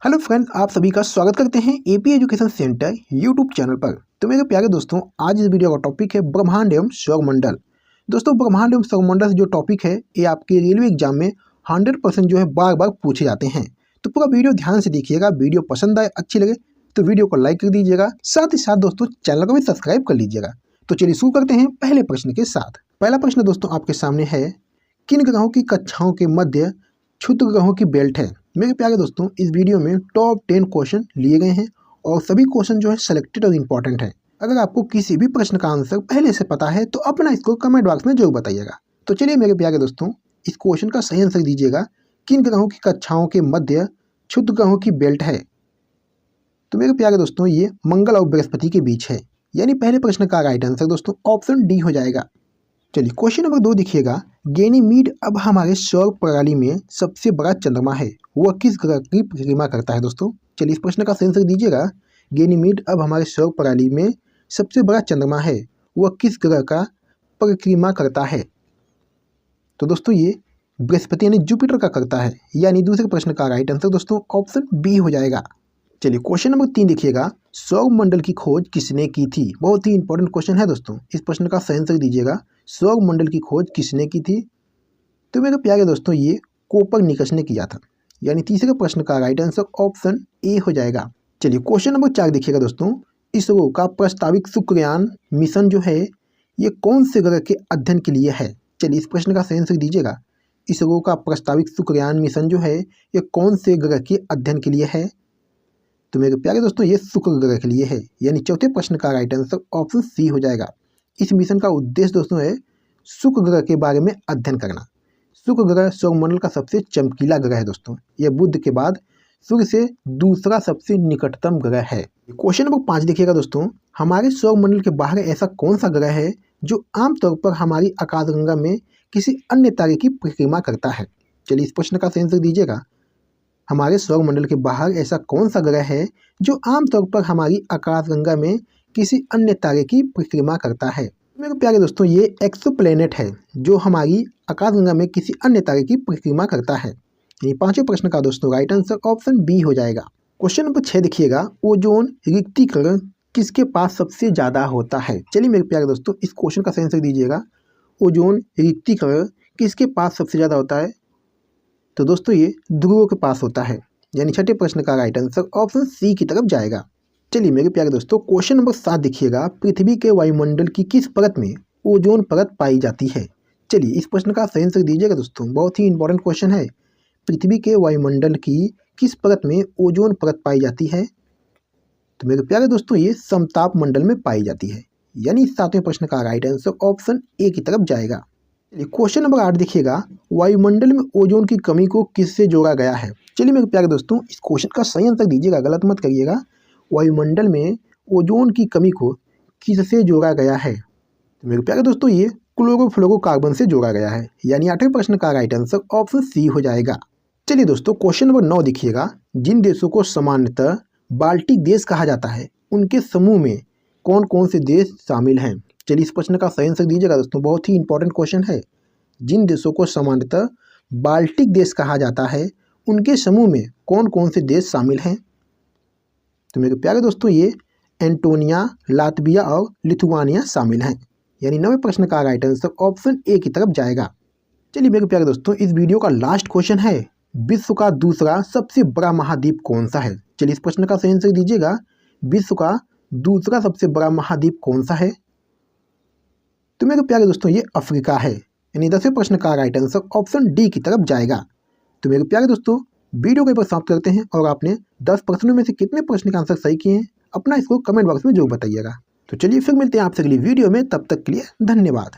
Hello friends, आप सभी का स्वागत करते हैं AP education centre YouTube channel पर। तो मेरे प्यारे दोस्तों, आज इस वीडियो का टॉपिक है ब्रह्मांड एवं सौरमंडल। दोस्तों, ब्रह्मांड एवं सौरमंडल से जो टॉपिक है ये आपके रेलवे एग्जाम में 100% जो है बार बार पूछे जाते हैं। तो पूरा वीडियो ध्यान से देखिएगा। वीडियो पसंद आए, अच्छी लगे तो वीडियो को लाइक कर दीजिएगा। साथ ही साथ दोस्तों चैनल को भी सब्सक्राइब कर लीजिएगा। तो चलिए शुरू करते हैं पहले प्रश्न के साथ। पहला प्रश्न दोस्तों आपके सामने है, किन ग्रहों की कक्षाओं के मध्य क्षुद्र ग्रहों की बेल्ट है। मेरे प्यारे दोस्तों, इस वीडियो में टॉप 10 क्वेश्चन लिए गए हैं और सभी क्वेश्चन जो है सिलेक्टेड और इम्पोर्टेंट है। अगर आपको किसी भी प्रश्न का आंसर पहले से पता है तो अपना इसको कमेंट बॉक्स में जरूर बताइएगा। तो चलिए मेरे प्यारे दोस्तों, इस क्वेश्चन का सही आंसर दीजिएगा, किन ग्रहों की कक्षाओं के मध्य क्षुद्र ग्रहों की बेल्ट है। तो मेरे प्यारे दोस्तों, ये मंगल और बृहस्पति के बीच है, यानी पहले प्रश्न का राइट आंसर दोस्तों ऑप्शन डी हो जाएगा। चलिए क्वेश्चन नंबर 2 देखिएगा, गैनीमीड अब हमारे सौर प्रणाली में सबसे बड़ा चंद्रमा है, वह किस ग्रह की परिक्रमा करता है। दोस्तों चलिए इस प्रश्न का सही आंसर दीजिएगा, गैनीमीड अब हमारे सौर प्रणाली में सबसे बड़ा चंद्रमा है, वह किस ग्रह का परिक्रमा करता है। तो दोस्तों ये बृहस्पति यानी जुपिटर का करता है, यानी दूसरे प्रश्न का राइट आंसर दोस्तों ऑप्शन बी हो जाएगा। चलिए क्वेश्चन नंबर 3 देखिएगा, सौरमंडल की खोज किसने की थी। बहुत ही इंपॉर्टेंट क्वेश्चन है दोस्तों, इस प्रश्न का सही आंसर दीजिएगा, सौरमंडल की खोज किसने की थी। तो मेरे प्यारे दोस्तों ये कोपरनिकस ने किया था, यानी तीसरे प्रश्न का राइट आंसर ऑप्शन ए हो जाएगा। चलिए क्वेश्चन नंबर 4 देखिएगा दोस्तों, इसरो का प्रस्तावित शुक्रयान मिशन जो है ये कौन से ग्रह के अध्ययन के लिए है। चलिए इस प्रश्न का सही आंसर दीजिएगा, इसरो का प्रस्तावित शुक्रयान मिशन जो है ये कौन से ग्रह के अध्ययन के लिए है। तो मेरे प्यारे दोस्तों ये शुक्र ग्रह के लिए है, यानी चौथे प्रश्न का राइट आंसर ऑप्शन सी हो जाएगा। इस मिशन का उद्देश्य दोस्तों है शुक्र ग्रह के बारे में अध्ययन करना। शुक्र ग्रह सौरमंडल का सबसे चमकीला ग्रह है दोस्तों, यह बुध के बाद सूर्य से दूसरा सबसे निकटतम ग्रह है। क्वेश्चन नंबर 5 देखिएगा दोस्तों, हमारे सौरमंडल के बाहर ऐसा कौन सा ग्रह है जो आमतौर पर हमारी आकाशगंगा में किसी अन्य तारे की परिक्रमा करता है। चलिए इस प्रश्न का सही आंसर दीजिएगा, हमारे सौरमंडल के बाहर ऐसा कौन सा ग्रह है जो आमतौर पर हमारी आकाशगंगा में किसी अन्य तारे की परिक्रमा करता है। मेरे प्यारे दोस्तों ये एक्सोप्लैनेट है जो हमारी आकाशगंगा में किसी अन्य तारे की परिक्रमा करता है। यानी पांचवें प्रश्न का दोस्तों राइट आंसर ऑप्शन बी हो जाएगा। क्वेश्चन नंबर 6 देखिएगा, ओजोन रिक्तीकरण किसके पास सबसे ज्यादा होता है। चलिए मेरे प्यारे दोस्तों इस क्वेश्चन का सही आंसर दीजिएगा, ओजोन रिक्तीकरण किसके पास सबसे ज्यादा होता है। तो दोस्तों ये ध्रुवों के पास होता है, यानी छठे प्रश्न का राइट आंसर ऑप्शन सी की तरफ जाएगा। चलिए मेरे प्यारे दोस्तों क्वेश्चन नंबर 7 देखिएगा, पृथ्वी के वायुमंडल की किस परत में ओजोन परत पाई जाती है। चलिए इस प्रश्न का सही आंसर दीजिएगा दोस्तों, बहुत ही इंपॉर्टेंट क्वेश्चन है। पृथ्वी के वायुमंडल की किस परत में ओजोन परत पाई जाती है। तो मेरे प्यारे दोस्तों ये समताप मंडल में पाई जाती है, यानी 7वें प्रश्न का राइट आंसर ऑप्शन ए की तरफ जाएगा। क्वेश्चन नंबर 8 देखिएगा, वायुमंडल में ओजोन की कमी को किससे जोड़ा गया है। चलिए मेरे प्यारे दोस्तों इस क्वेश्चन का सही आंसर दीजिएगा, गलत मत करिएगा। वायुमंडल में ओजोन की कमी को किससे जोड़ा गया है। तो मेरे प्यारे दोस्तों ये क्लोरोफ्लोरोकार्बन से जोड़ा गया है, यानी 8वें प्रश्न का राइट आंसर ऑप्शन सी हो जाएगा। चलिए दोस्तों क्वेश्चन नंबर 9 देखिएगा, जिन देशों को सामान्यतः बाल्टिक देश कहा जाता है उनके समूह में कौन कौन से देश शामिल हैं। चलिए इस प्रश्न का सही आंसर दीजिएगा दोस्तों, बहुत ही इंपॉर्टेंट क्वेश्चन है। जिन देशों को सामान्यतः बाल्टिक देश कहा जाता है उनके समूह में कौन कौन से देश शामिल हैं। तो मेरे प्यारे दोस्तों ये एंटोनिया, लातविया और लिथुआनिया शामिल हैं, यानी 9वें प्रश्न का राइट आंसर ऑप्शन ए की तरफ जाएगा। चलिए मेरे प्यारे दोस्तों इस वीडियो का लास्ट क्वेश्चन है, विश्व का दूसरा सबसे बड़ा महाद्वीप कौन सा है। चलिए इस प्रश्न का सही आंसर दीजिएगा, विश्व का दूसरा सबसे बड़ा महाद्वीप कौन सा है। तो मेरे प्यारे दोस्तों ये अफ्रीका है, यानी 10वें प्रश्न का राइट आंसर ऑप्शन डी की तरफ जाएगा। तो मेरे प्यारे दोस्तों वीडियो को समाप्त करते हैं, और आपने 10 प्रश्नों में से कितने प्रश्न का आंसर सही किए हैं अपना इसको कमेंट बॉक्स में जरूर बताइएगा। तो चलिए फिर मिलते हैं आपसे अगली वीडियो में, तब तक के लिए धन्यवाद।